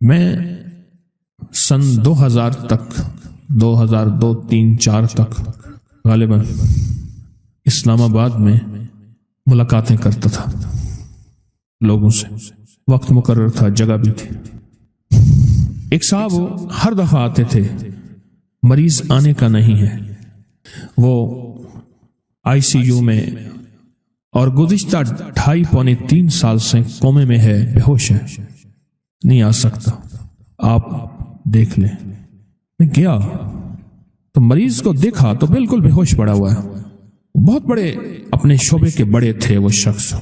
میں سن 2000 تک 2002 3 4 تک غالباً اسلام آباد میں ملاقاتیں کرتا تھا لوگوں سے. وقت مقرر تھا، جگہ بھی تھی. ایک صاحب وہ ہر دفعہ آتے تھے، مریض آنے کا نہیں ہے، وہ ICU میں اور گزشتہ 2.5-3 سال سے کومے میں ہے، بے ہوش ہے، نہیں آ سکتا، آپ دیکھ لیں. میں گیا تو مریض کو دیکھا تو بالکل بے ہوش پڑا ہوا ہے. بہت بڑے اپنے شعبے کے بڑے تھے وہ شخص،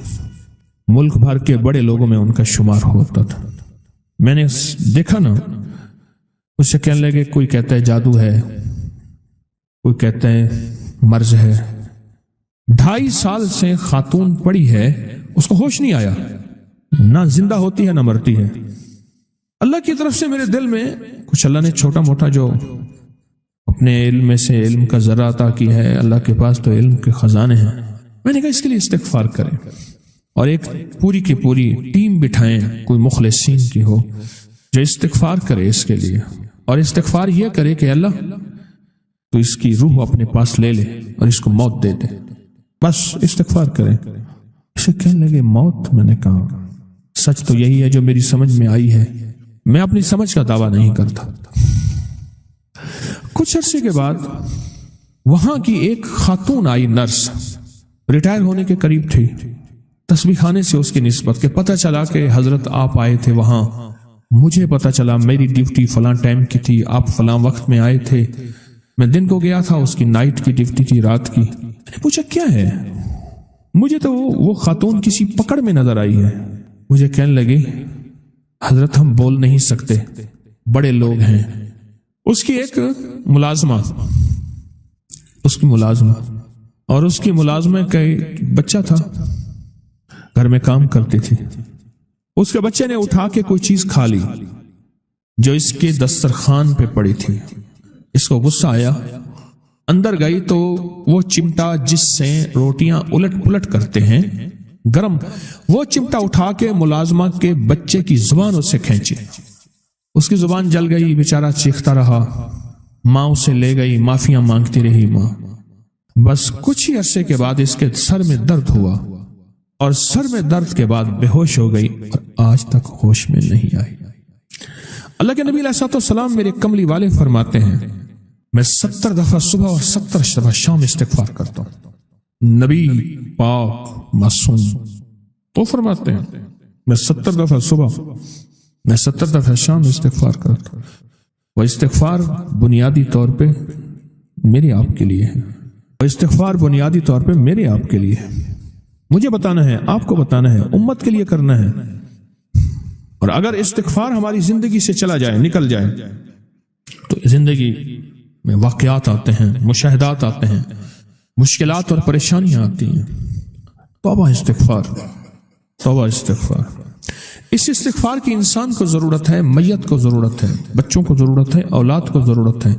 ملک بھر کے بڑے لوگوں میں ان کا شمار ہوتا تھا. میں نے دیکھا نا، اس سے کہنے لگے کوئی کہتا ہے جادو ہے، کوئی کہتا ہے مرض ہے. 2.5 سال سے خاتون پڑی ہے، اس کو ہوش نہیں آیا، نہ زندہ ہوتی ہے نہ مرتی ہے. اللہ کی طرف سے میرے دل میں کچھ اللہ نے چھوٹا موٹا جو اپنے علم میں سے علم کا ذرہ عطا کی ہے، اللہ کے پاس تو علم کے خزانے ہیں. میں نے کہا اس کے لیے استغفار کریں اور ایک پوری کی پوری ٹیم بٹھائیں، کوئی مخلصین کی ہو جو استغفار کرے اس کے لیے، اور استغفار یہ کرے کہ اللہ تو اس کی روح اپنے پاس لے لے اور اس کو موت دے دے. بس استغفار کریں. اسے کہنے لگے موت؟ میں نے کہا سچ تو یہی ہے جو میری سمجھ میں آئی ہے، میں اپنی سمجھ کا دعویٰ نہیں کرتا. کچھ عرصے کے بعد وہاں کی ایک خاتون آئی، نرس، ریٹائر ہونے کے قریب تھی. تسبیح خانے سے اس کی نسبت کہ پتہ چلا کہ حضرت آپ آئے تھے وہاں، مجھے پتہ چلا میری ڈیوٹی فلاں ٹائم کی تھی، آپ فلاں وقت میں آئے تھے، میں دن کو گیا تھا، اس کی نائٹ کی ڈیوٹی تھی، رات کی. میں نے پوچھا کیا ہے؟ مجھے تو وہ خاتون کسی پکڑ میں نظر آئی ہے. مجھے کہنے لگی حضرت ہم بول نہیں سکتے، بڑے لوگ ہیں. اس کی ایک ملازمہ، اس کی ملازمہ اور اس کی ملازمہ کا بچہ تھا، گھر میں کام کرتی تھی. اس کے بچے نے اٹھا کے کوئی چیز کھا لی جو اس کے دسترخوان پہ پڑی تھی. اس کو غصہ آیا، اندر گئی تو وہ چمٹا جس سے روٹیاں الٹ پلٹ کرتے ہیں گرم، وہ چمٹا اٹھا کے ملازمہ کے بچے کی زبان اس سے کھینچی. اس کی زبان جل گئی، بیچارہ چیختا رہا. ماں اسے لے گئی، معافیاں مانگتی رہی ماں. بس کچھ ہی عرصے کے بعد اس کے سر میں درد ہوا اور سر میں درد کے بعد بے ہوش ہو گئی اور آج تک ہوش میں نہیں آئی. اللہ کے نبی علیہ السلام میرے کملی والے فرماتے ہیں میں 70 دفعہ صبح اور 70 دفعہ شام استغفار کرتا ہوں. نبی پاک معصوم تو فرماتے ہیں میں 70 دفعہ صبح، میں 70 دفعہ شام استغفار کرتا ہوں. وہ استغفار بنیادی طور پہ میرے آپ کے لیے ہے، وہ استغفار بنیادی طور پہ میرے آپ کے لیے ہے. مجھے بتانا ہے، آپ کو بتانا ہے، امت کے لیے کرنا ہے. اور اگر استغفار ہماری زندگی سے چلا جائے، نکل جائے، تو زندگی میں واقعات آتے ہیں، مشاہدات آتے ہیں، مشکلات اور پریشانیاں آتی ہیں. توبہ استغفار، توبہ استغفار. اس استغفار کی انسان کو ضرورت ہے، میت کو ضرورت ہے، بچوں کو ضرورت ہے، اولاد کو ضرورت ہے،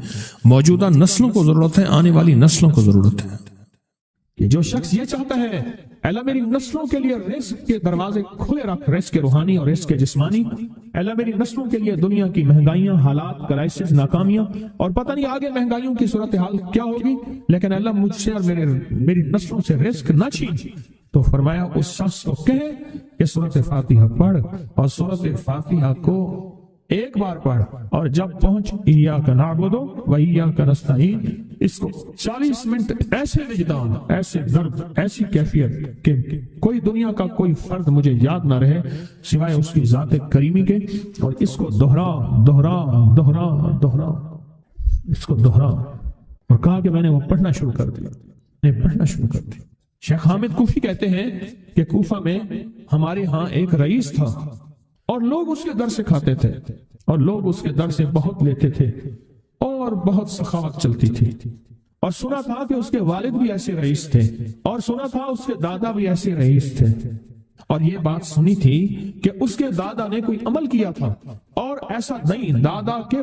موجودہ نسلوں کو ضرورت ہے، آنے والی نسلوں کو ضرورت ہے. کہ جو شخص یہ چاہتا ہے اللہ میری نسلوں کے لیے رزق کے دروازے کھلے رکھ، رزق کے روحانی اور رزق کے جسمانی. اللہ میری نسلوں کے لیے دنیا کی مہنگائیاں، حالات، کرائسس، ناکامیاں، اور پتہ نہیں آگے مہنگائیوں کی صورتحال کیا ہوگی، لیکن اللہ مجھ سے اور میری نسلوں سے رزق نہ چھین. تو فرمایا اس شخص کو کہے کہ سورۃ فاتحہ پڑھ، اور سورۃ فاتحہ کو ایک بار پڑھ، اور جب پہنچ ایاک نعبد و ایاک نستعین، اس کو 40 منٹ ایسے وجدان، ایسے درد، ایسی کیفیت کہ کوئی دنیا کا کوئی فرد مجھے یاد نہ رہے سوائے اس کی ذات کریمی کے، اور اس کو دہرا دہرا دہرا دہرا، اس کو دہرا. اور کہا کہ میں نے وہ پڑھنا شروع کر دیا، میں نے پڑھنا شروع کر دیا. شیخ حامد کوفی کہتے ہیں کہ کوفہ میں ہمارے ہاں ایک رئیس تھا اور لوگ اس کے در سے کھاتے تھے اور لوگ اس کے در سے بہت لیتے تھے اور بہت سخاوت چلتی تھی. اور سنا تھا کہ اس کے والد بھی ایسے رئیس تھے اور سنا تھا اس کے دادا بھی ایسے رئیس تھے. اور یہ بات سنی تھی کہ اس کے دادا نے کوئی عمل کیا تھا، اور ایسا نہیں، دادا کے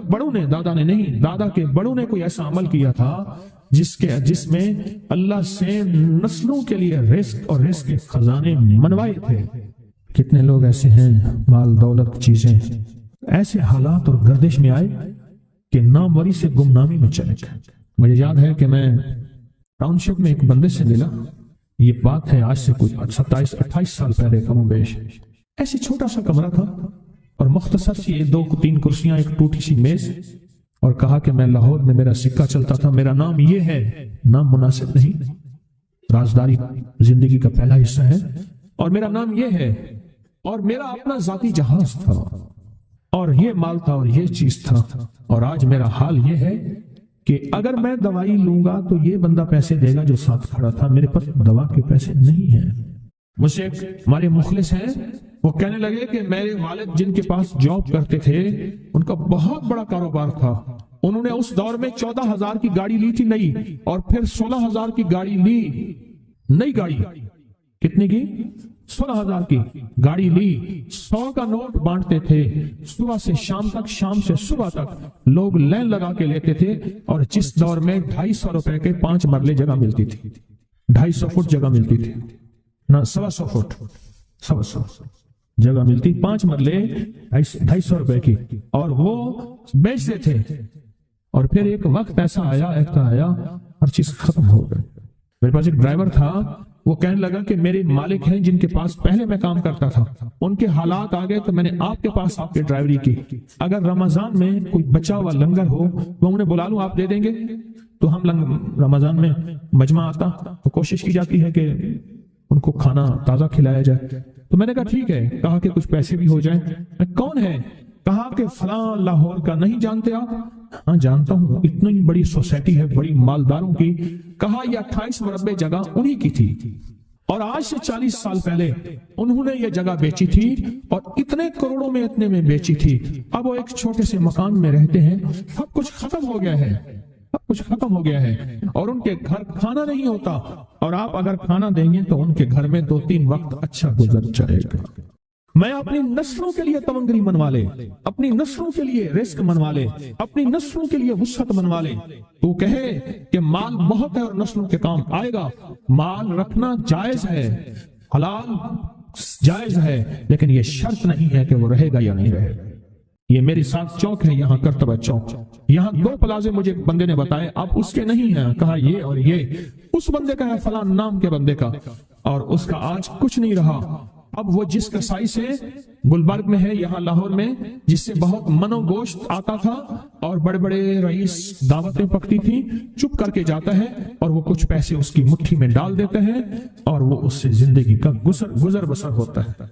بڑوں نے کوئی ایسا عمل کیا تھا جس میں اللہ سے نسلوں کے لیے رزق اور رزق کے خزانے منوائے تھے. کتنے لوگ ایسے ہیں، مال دولت چیزیں ایسے حالات اور گردش میں آئے کہ ناموری سے گمنامی میں چلے گئے. مجھے یاد ہے کہ میں ٹاؤن شپ میں ایک بندے سے ملا. یہ بات ہے آج سے کچھ 27-28 سال پہلے کم و بیش. ایسے چھوٹا سا کمرہ تھا اور مختصر سی 2-3 کرسیاں، ایک ٹوٹی سی میز، اور کہا کہ میں لاہور میں میرا سکہ چلتا تھا، میرا نام یہ ہے. نام مناسب نہیں، رازداری زندگی کا پہلا حصہ ہے، اور میرا نام یہ ہے، اور میرا اپنا ذاتی جہاز تھا، اور یہ مال تھا، اور یہ چیز تھا. اور آج میرا حال یہ ہے کہ اگر میں دوائی لوں گا تو یہ بندہ پیسے دے گا جو ساتھ کھڑا تھا، میرے پاس دوا کے پیسے نہیں ہیں. مجھ سے ایک ہمارے مخلص ہیں، وہ کہنے لگے کہ میرے والد جن کے پاس جاب کرتے تھے ان کا بہت بڑا کاروبار تھا. انہوں نے اس دور میں 14,000 کی گاڑی لی تھی نئی، اور پھر 16,000 کی گاڑی لی. نئی گاڑی کتنے کی؟ 16,000 کی گاڑی لی. 100 کا نوٹ بانٹتے تھے، صبح سے شام تک، شام سے صبح تک لوگ لائن لگا کے لیتے تھے. اور جس دور میں 250 روپے کے 5 مرلے جگہ ملتی تھی، 250 فٹ جگہ ملتی تھی نا، 125 فٹ 125 جگہ ملتی، 5 مرلے 250 روپے کی، اور وہ بیچتے تھے. اور پھر ایک وقت ایسا آیا ہر چیز ختم ہو گئی. میرے پاس ایک ڈرائیور تھا، وہ کہنے لگا کہ میرے مالک ہیں جن کے پاس پہلے میں کام کرتا تھا، ان کے حالات آ گئے تو میں نے آپ کے پاس آپ کے ڈرائیوری کی. اگر رمضان میں کوئی بچا ہوا لنگر ہو تو انہیں بلا لوں، آپ دے دیں گے؟ تو ہم رمضان میں مجمع آتا تو کوشش کی جاتی ہے کہ ان کو کھانا تازہ کھلایا جائے. تو میں نے کہا ٹھیک ہے. کہا کہ کچھ پیسے بھی ہو جائیں. کون ہے؟ کہا کہ فلاں لاہور کا. نہیں جانتے آپ؟ ہاں جانتا ہوں، اتنی بڑی سوسائٹی ہے، بڑی مالداروں کی. کہا یہ 28 مربع جگہ انہی کی تھی، اور آج سے 40 سال پہلے انہوں نے یہ جگہ بیچی تھی، اور اتنے کروڑوں میں اتنے میں بیچی تھی. اب وہ ایک چھوٹے سے مکان میں رہتے ہیں. سب کچھ ختم ہو گیا ہے، سب کچھ ختم ہو گیا ہے، اور ان کے گھر کھانا نہیں ہوتا. اور آپ اگر کھانا دیں گے تو ان کے گھر میں 2-3 وقت اچھا گزر جائے گا. میں اپنی نسلوں کے لیے تمنگری منوا لے، اپنی نسلوں کے لیے رزق منوا لے، اپنی نسلوں کے لیے وسعت منوا لے. تو کہے کہ مال بہت ہے اور نسلوں کے کام آئے گا. مال رکھنا جائز ہے، حلال جائز ہے، لیکن یہ شرط نہیں ہے کہ وہ رہے گا یا نہیں رہے گا. یہ میری ساتھ چوک ہے، یہاں کرتبہ چوک، یہاں 2 پلازے مجھے بندے نے بتائے، اب اس کے نہیں ہیں. کہا یہ اور یہ اس بندے کا ہے، فلاں نام کے بندے کا، اور اس کا آج کچھ نہیں رہا. اب وہ جس کسائی سے گلبرگ میں ہے، یہاں لاہور میں، جس سے بہت منو گوشت آتا تھا اور بڑے بڑے رئیس دعوتیں پکتی تھی، چپ کر کے جاتا ہے اور وہ کچھ پیسے اس کی مٹھی میں ڈال دیتے ہیں اور وہ اس سے زندگی کا گزر بسر ہوتا ہے.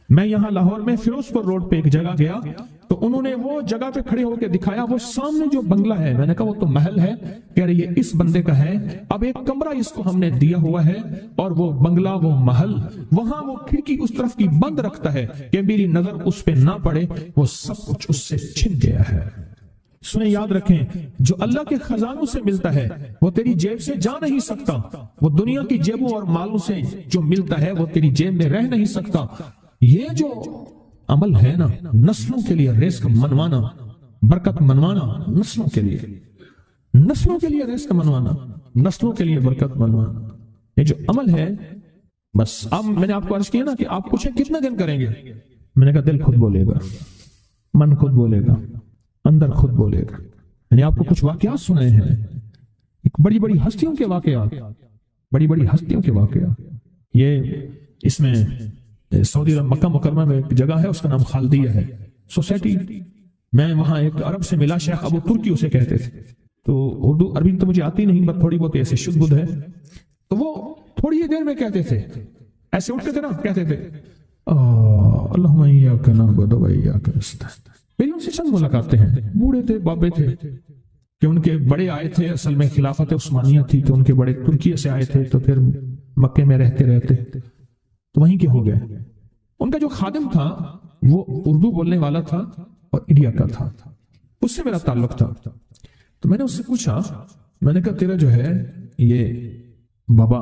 میں یہاں لاہور میں فیروز پور روڈ پہ ایک جگہ گیا تو انہوں نے وہ جگہ پہ کھڑے ہو کے دکھایا، وہ سامنے جو بنگلہ ہے، میں نے کہا وہ تو محل ہے. کہہ رہے یہ اس بندے کا ہے، اب ایک کمرہ اس کو ہم نے دیا ہوا ہے، اور وہ بنگلہ، وہ محل، وہاں وہ کھڑکی اس طرف کی بند رکھتا ہے کہ میری نظر اس پہ نہ پڑے. وہ سب کچھ اس سے چھن گیا ہے. سنیں، یاد رکھیں، جو اللہ کے خزانوں سے ملتا ہے وہ تیری جیب سے جا نہیں سکتا. وہ دنیا کی جیبوں اور مالوں سے جو ملتا ہے وہ تیری جیب میں رہ نہیں سکتا. یہ جو عمل ہے نا، نسلوں کے لیے رزق منوانا، برکت منوانا، نسلوں کے لیے رزق منوانا، نسلوں کے لیے برکت منوانا، یہ جو عمل ہے، بس اب میں نے آپ کو عرض کیا نا کہ آپ پوچھیں کتنا دن کریں گے. میں نے کہا دل خود بولے گا، من خود بولے گا، اندر خود بولے گا. میں نے آپ کو کچھ واقعات سنائے ہیں، بڑی بڑی ہستیوں کے واقعات، بڑی بڑی ہستیوں کے واقعات. یہ اس میں سعودی عرب مکہ مکرمہ میں ایک جگہ ہے، اس کا نام خالدیہ ہے سوسائٹی. میں وہاں ایک عرب سے ملا، شیخ ابو ترکی اسے کہتے تھے. تو اردو عربی تو مجھے آتی نہیں، بس تھوڑی بہت ایسے شد بدھ ہے. تو وہ تھوڑی ہی دیر میں کہتے تھے، ایسے اٹھتے تھے نا، کہتے تھے اللہم ایاک نعبد و ایاک نستعین. میری ان سے چند ملاقاتیں ہیں. بوڑھے تھے، بابے تھے، کہ ان کے بڑے آئے تھے، اصل میں خلافت عثمانیہ تھی تو ان کے بڑے ترکیہ سے آئے تھے، تو پھر مکے میں رہتے تو وہیں کے ہو گئے. ان کا جو خادم تھا وہ اردو بولنے والا تھا اور انڈیا کا تھا، اس سے میرا تعلق تھا. تو میں نے اس سے پوچھا، میں نے کہا تیرا جو ہے یہ بابا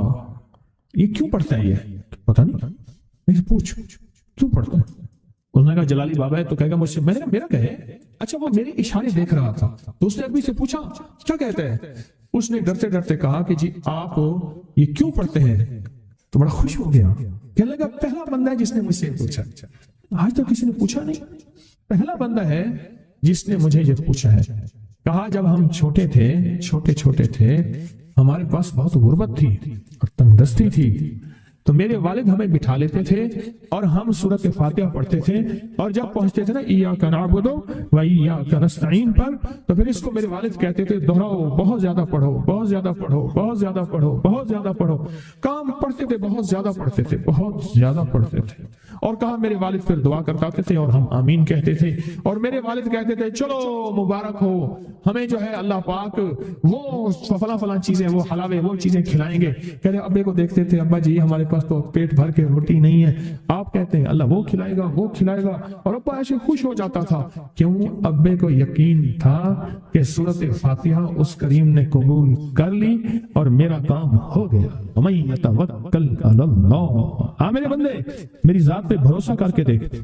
یہ کیوں پڑھتا ہے؟ یہ پتہ نہیں. میں پوچھ کیوں پڑھتا ہے؟ اس نے کہا جلالی بابا ہے تو کہے گا مجھ سے. میں نے کہا میرا کہے. اچھا، وہ میرے اشارے دیکھ رہا تھا تو اس نے عربی سے پوچھا کیا کہتا ہے. اس نے ڈرتے ڈرتے کہا کہ جی آپ یہ کیوں پڑھتے ہیں؟ تو بڑا خوش ہو گیا، کہنے لگا پہلا بندہ ہے جس نے مجھ سے پوچھا، آج تو کسی نے پوچھا نہیں. پہلا بندہ ہے جس نے مجھے یہ پوچھا ہے، کہا جب ہم چھوٹے تھے ہمارے پاس بہت غربت تھی اور تنگ دستی تھی، تو میرے والد ہمیں بٹھا لیتے تھے اور ہم سورۃ فاتحہ پڑھتے تھے، اور جب پہنچتے تھے نا ایاک نعبد و ایاک نستعین پر، تو پھر اس کو میرے والد کہتے تھے دہراؤ، بہت زیادہ پڑھو، بہت زیادہ پڑھو، بہت زیادہ پڑھو، بہت زیادہ پڑھو۔ کام پڑھتے تھے، بہت زیادہ پڑھتے تھے، بہت زیادہ پڑھتے تھے۔ اور کہا میرے والد پھر دعا کرتے تھے اور ہم آمین کہتے تھے، اور میرے والد کہتے تھے چلو مبارک ہو، ہمیں جو ہے اللہ پاک وہ فلاں چیزیں، وہ حلاوے، وہ چیزیں کھلائیں گے۔ کہتے ابے کو دیکھتے تھے، ابا جی ہمارے پاس تو پیٹ بھر کے روٹی نہیں ہے، آپ کہتے ہیں اللہ وہ کھلائے گا، وہ کھلائے گا، اور ابا ایسے خوش ہو جاتا تھا۔ کیوں؟ ابے کو یقین تھا کہ سورۃ فاتحہ اس کریم نے قبول کر لی اور میرا کام ہو گیا۔ وَمَن يَتَوَکَّلْ عَلَى اللَّهِ۔ میرے بندے میری ذات پہ بھروسہ کر کے دیکھ،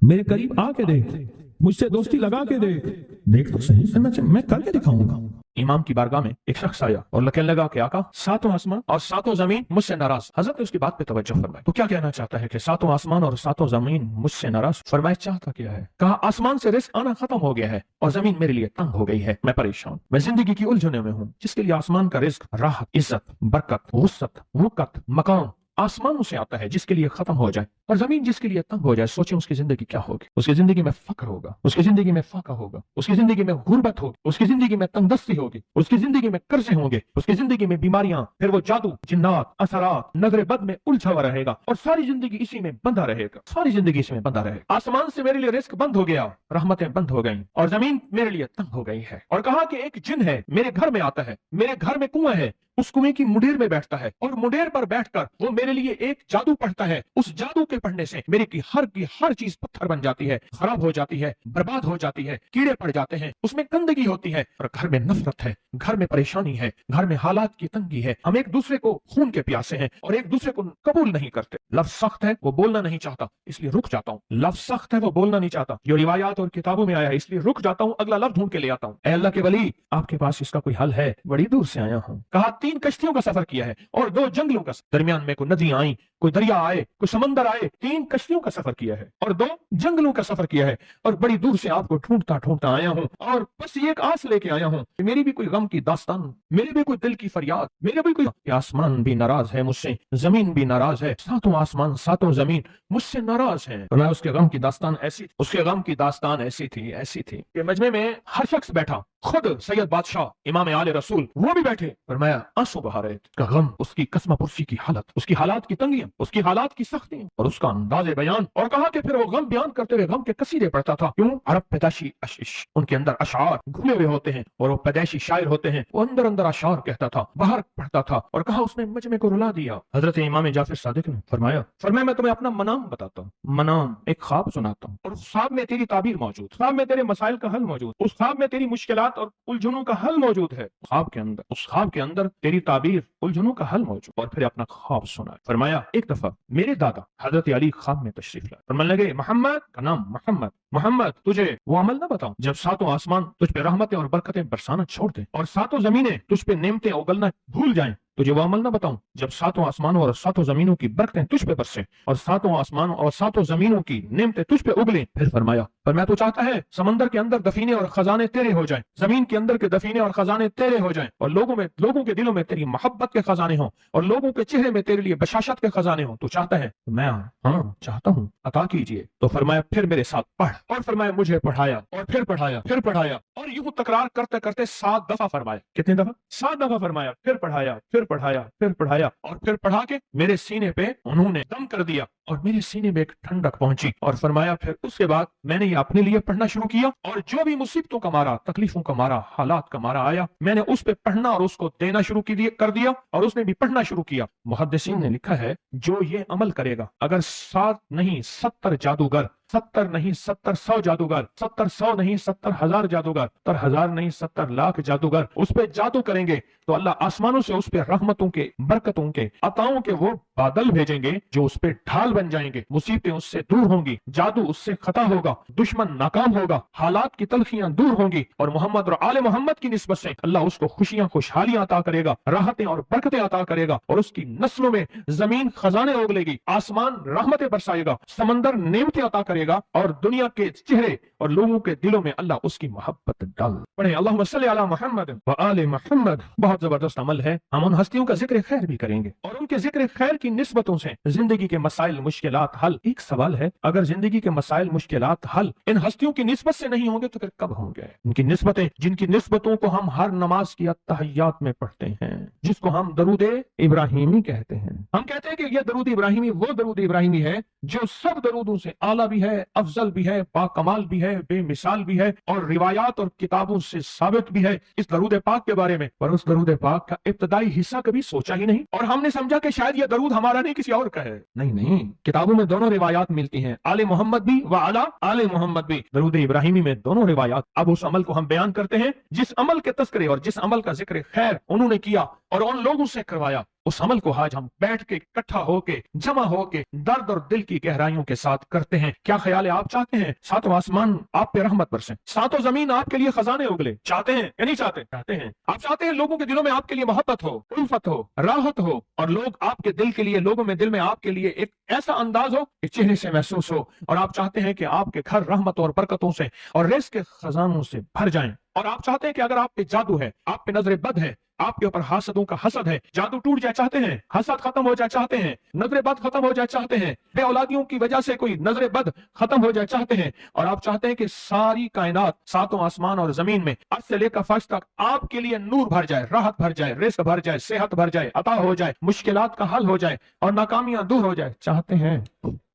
میرے قریب آ کے دیکھ، مجھ سے دوستی لگا کے دیکھ تو صحیح، میں کر کے دکھاؤں گا۔ امام کی بارگاہ میں ایک شخص آیا اور کہنے لگا کہ آقا ساتوں آسمان اور ساتوں زمین مجھ سے ناراض۔ حضرت نے اس کی بات پہ توجہ فرمائی، تو کیا کہنا چاہتا ہے کہ ساتوں آسمان اور ساتوں زمین مجھ سے ناراض؟ فرمایا چاہتا کیا ہے؟ کہا آسمان سے رزق آنا ختم ہو گیا ہے اور زمین میرے لیے تنگ ہو گئی ہے، میں پریشان، میں زندگی کی الجھنوں میں ہوں۔ جس کے لیے آسمان کا رزق، راحت، عزت، برکت، وسعت، وقت، مقام آسمانوں سے آتا ہے، جس کے لیے ختم ہو جائے، اور زمین جس کے لیے تنگ ہو جائے، سوچیں اس کی زندگی کیا ہوگی۔ اس کی زندگی میں فقر ہوگا، اس کی زندگی میں فاقہ ہوگا، اس کی زندگی میں غربت ہوگی، اس کی زندگی میں تنگ دستی ہوگی، اس کی زندگی میں قرضے ہوں گے، اس کی زندگی میں بیماریاں، پھر وہ جادو، جنات، اثرات، نظر بد میں الجھا ہوا رہے گا، اور ساری زندگی اسی میں بندھا رہے گا، ساری زندگی اسی میں بندھا رہے گا۔ آسمان سے میرے لیے رزق بند ہو گیا، رحمتیں بند ہو گئیں، اور زمین میرے لیے تنگ ہو گئی ہے۔ اور کہا کہ ایک جن ہے میرے گھر میں آتا ہے، میرے گھر میں کنواں ہے، اس کنویں کی منڈیر میں بیٹھتا ہے، اور منڈیر پر بیٹھ کر وہ میرے لیے ایک جادو پڑھتا ہے۔ اس جادو کے پڑھنے سے میری کی ہر چیز پتھر بن جاتی ہے، خراب ہو جاتی ہے، برباد ہو جاتی ہے، کیڑے پڑ جاتے ہیں، اس میں گندگی ہوتی ہے، اور گھر میں نفرت ہے، گھر میں پریشانی ہے، گھر میں حالات کی تنگی ہے، ہم ایک دوسرے کو خون کے پیاسے ہیں اور ایک دوسرے کو قبول نہیں کرتے۔ لفظ سخت ہے، وہ بولنا نہیں چاہتا، اس لیے رک جاتا ہوں۔ لفظ سخت ہے، وہ بولنا نہیں چاہتا، جو روایات اور کتابوں میں آیا ہے، اس لیے رک جاتا ہوں، اگلا لفظ ڈھونڈ کے لے آتا ہوں۔ اے اللہ کے ولی، آپ کے پاس اس کا کوئی حل ہے؟ بڑی دور سے آیا ہوں۔ کہا 3 کشتیوں کا سفر کیا ہے اور 2 جنگلوں کا، درمیان میں کوئی ندیاں آئیں، کوئی دریا آئے، کوئی سمندر آئے، 3 کشتیوں کا سفر کیا ہے اور 2 جنگلوں کا سفر کیا ہے، اور بڑی دور سے آپ کو ڈھونڈتا آیا ہوں، اور بس یہ ایک آس لے کے آیا ہوں کہ میری بھی کوئی غم کی داستان، میری بھی کوئی دل کی فریاد، میرے بھی کوئی آسمان بھی ناراض ہے مجھ سے، زمین بھی ناراض ہے، ساتوں آسمان ساتوں زمین مجھ سے ناراض ہیں۔ اور اس کے غم کی داستان ایسی تھی کہ مجمع میں ہر شخص بیٹھا، خود سید بادشاہ امام آل رسول وہ بھی بیٹھے، فرمایا آنسو بہا رہے تھے، غم، اس کی قسمہ پرسی کی حالت، اس کی حالات کی تنگیاں، اس کی حالات کی سختیاں اور اس کا انداز بیان، اور کہا کہ پھر وہ غم بیان کرتے ہوئے غم کے قصیدے پڑھتا تھا۔ کیوں؟ عرب پیدائشی ان کے اندر اشعار گھلے ہوئے ہوتے ہیں، اور وہ پیدائشی شاعر ہوتے ہیں، وہ اندر اشعار کہتا تھا، باہر پڑھتا تھا، اور کہا اس نے مجمع کو رلا دیا۔ حضرت امام جعفر صادق نے فرمایا میں تمہیں اپنا منام بتاتا ہوں، منام ایک خواب سناتا ہوں، اور اس خواب میں تیری تعبیر موجود، خواب میں تیرے مسائل کا حل موجود، اس خواب میں تیری مشکلات اور الجھنوں کا حل موجود ہے، اس خواب کے اندر تیری تعبیر، الجھنوں کا حل موجود۔ اور پھر اپنا خواب سنا۔ فرمایا ایک دفعہ میرے دادا حضرت علی خواب میں تشریف لائے، فرمانے لگے محمد کا نام محمد تجھے وہ عمل نہ بتاؤں جب ساتوں آسمان تجھ پہ رحمتیں اور برکتیں برسانا چھوڑ دیں اور ساتوں زمینیں تجھ پہ نعمتیں اگلنا بھول جائیں، تجھے وہ عمل نہ بتاؤں جب ساتوں آسمانوں اور ساتوں زمینوں کی برکتیں تجھ پہ برسیں اور ساتوں آسمانوں اور ساتوں زمینوں کی نعمتیں تجھ پہ اگلیں۔ پھر فرمایا تو چاہتا ہے سمندر کے اندر دفینے اور خزانے تیرے ہو جائیں، زمین کے اندر کے دفینے اور خزانے تیرے ہو جائیں، اور لوگوں کے دلوں میں تیری محبت کے خزانے ہوں، اور لوگوں کے چہرے میں تیرے لیے بشاشت کے خزانے ہوں۔ تو چاہتا ہے؟ میں ہاں چاہتا ہوں، عطا کیجئے۔ تو فرمایا پھر میرے ساتھ پڑھ، اور فرمایا مجھے پڑھایا اور پھر پڑھایا اور یوں تکرار کرتے کرتے 7 دفعہ فرمایا۔ کتنے دفعہ؟ 7 دفعہ فرمایا، پھر پڑھایا اور پھر پڑھا کے میرے سینے پہ انہوں نے دم کر دیا اور میرے سینے میں ایک ٹھنڈک پہنچی، اور فرمایا پھر اس کے بعد میں نے یہ اپنے لیے پڑھنا شروع کیا، اور جو بھی مصیبتوں کا مارا، تکلیفوں کا مارا، حالات کا مارا آیا، میں نے اس پہ پڑھنا اور اس کو دینا شروع کر دیا، اور اس نے بھی پڑھنا شروع کیا۔ محدثین نے لکھا ہے جو یہ عمل کرے گا، اگر 7 نہیں 70 جادوگر، 70 نہیں 70 100 جادوگر، 70 100 نہیں 70 1000 جادوگر، 70 1000 نہیں 70 لاکھ جادوگر اس پہ جادو کریں گے، تو اللہ آسمانوں سے اس پہ رحمتوں کے، برکتوں کے، عطاؤں کے وہ بادل بھیجیں گے جو اس پہ ڈھال بن جائیں گے، مصیبتیں اس سے دور ہوں گی، جادو اس سے خطا ہوگا، دشمن ناکام ہوگا، حالات کی تلخیاں دور ہوں گی، اور محمد اور آل محمد کی نسبت سے اللہ اس کو خوشیاں خوشحالیاں عطا کرے گا، راحتیں اور برکتیں عطا کرے گا، اور اس کی نسلوں میں زمین خزانے اگلے گی، آسمان رحمتیں برسائے گا، سمندر نعمتیں عطا کرے کرے گا اور دنیا کے چہرے اور لوگوں کے دلوں میں اللہ اس کی محبت ڈال پڑھیں اللہم صلی علی محمد و آل محمد. بہت زبردست عمل ہے. ہم ان ہستیوں کا ذکر خیر بھی کریں گے اور ان کے ذکر خیر کی نسبتوں سے زندگی کے مسائل مشکلات حل. ایک سوال ہے، اگر زندگی کے مسائل مشکلات حل ان ہستیوں کی نسبت سے نہیں ہوں گے تو پھر کب ہوں گے؟ ان کی نسبتیں، جن کی نسبتوں کو ہم ہر نماز کی التحیات میں پڑھتے ہیں، جس کو ہم درود ابراہیمی کہتے ہیں. ہم کہتے ہیں کہ یہ درود ابراہیمی وہ درود ابراہیمی ہے جو سب درودوں سے اعلیٰ بھی ہے، افضل بھی ہے، باکمال بھی ہے، بے مثال بھی ہے، اور روایات اور کتابوں سے ثابت بھی ہے اس درود پاک کے بارے میں. پر اس درود پاک کا ابتدائی حصہ کبھی سوچا ہی نہیں، اور ہم نے سمجھا کہ شاید یہ درود ہمارا نہیں کسی اور کا ہے. نہیں، کتابوں میں دونوں روایات ملتی ہیں، آل محمد بھی و اعلی آل محمد بھی. درود ابراہیمی میں دونوں روایات. اب اس عمل کو ہم بیان کرتے ہیں جس عمل کے تذکرے اور جس عمل کا ذکر خیر انہوں نے کیا اور ان لوگوں سے کروایا. اس عمل کو آج ہم بیٹھ کے اکٹھا ہو کے جمع ہو کے درد اور دل کی گہرائیوں کے ساتھ کرتے ہیں. کیا خیال ہے؟ آپ چاہتے ہیں ساتوں آسمان آپ پہ رحمت برسیں، ساتوں زمین آپ کے لیے خزانے اگلے؟ چاہتے ہیں یا نہیں چاہتے؟ چاہتے ہیں. آپ چاہتے ہیں لوگوں کے دلوں میں آپ کے لیے محبت ہو، الفت ہو، راحت ہو، اور لوگ آپ کے دل کے لیے، لوگوں میں دل میں آپ کے لیے ایک ایسا انداز ہو کہ چہرے سے محسوس ہو. اور آپ چاہتے ہیں کہ آپ کے گھر رحمتوں اور برکتوں سے اور رزق کے خزانوں سے بھر جائیں. اور آپ چاہتے ہیں کہ اگر آپ پہ جادو ہے، آپ پہ نظر بد ہے، آپ کے اوپر حاسدوں کا حسد ہے، جادو ٹوٹ جائے چاہتے ہیں، حسد ختم ہو جائے چاہتے ہیں، نظر بد ختم ہو جائے چاہتے ہیں، بے اولادیوں کی وجہ سے کوئی نظر بد ختم ہو جائے چاہتے ہیں، اور آپ چاہتے ہیں کہ ساری کائنات، ساتوں آسمان اور زمین میں عرش سے لے کر فرش تک آپ کے لیے نور بھر جائے، راحت بھر جائے، رزق بھر جائے، صحت بھر جائے، عطا ہو جائے، مشکلات کا حل ہو جائے اور ناکامیاں دور ہو جائے. چاہتے ہیں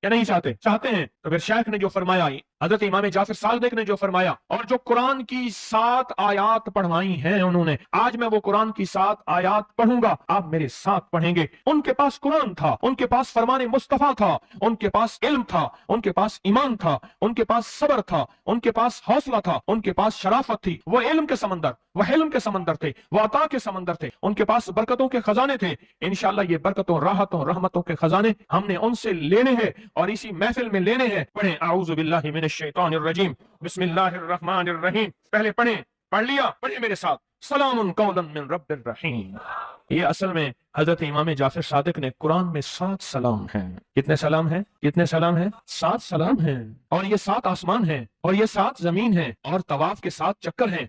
یا نہیں چاہتے؟ چاہتے ہیں. تو پھر شیخ نے جو فرمایا، حضرت امام جعفر صادق نے جو فرمایا، اور جو قرآن کی 7 آیات پڑھوائی ہیں انہوں نے، آج میں وہ قرآن کی 7 آیات پڑھوں گا، آپ میرے ساتھ پڑھیں گے. ان کے پاس قرآن تھا، ان کے پاس فرمان مصطفیٰ تھا، ان کے پاس علم تھا، ان کے پاس ایمان تھا، ان کے پاس صبر تھا، ان کے پاس حوصلہ تھا، ان کے پاس شرافت تھی. وہ علم کے سمندر، وہ حلم کے سمندر تھے، وہ عطا کے سمندر تھے. ان کے پاس برکتوں کے خزانے تھے. انشاءاللہ یہ برکتوں، راحتوں، رحمتوں کے خزانے ہم نے ان سے لینے ہیں اور اسی محفل میں لینے ہیں. پڑھیں اعوذ باللہ من الشیطان الرجیم، بسم اللہ الرحمن الرحیم. پہلے پڑھیں، پڑھ لیا؟ پڑھیں میرے ساتھ. سلام قولا من رب الرحیم. یہ اصل میں حضرت امام جعفر صادق نے قرآن میں 7 سلام ہیں. کتنے سلام ہیں؟ کتنے سلام ہیں؟ 7 سلام ہیں. اور یہ 7 آسمان ہیں اور یہ 7 زمین ہیں اور طواف کے 7 چکر ہیں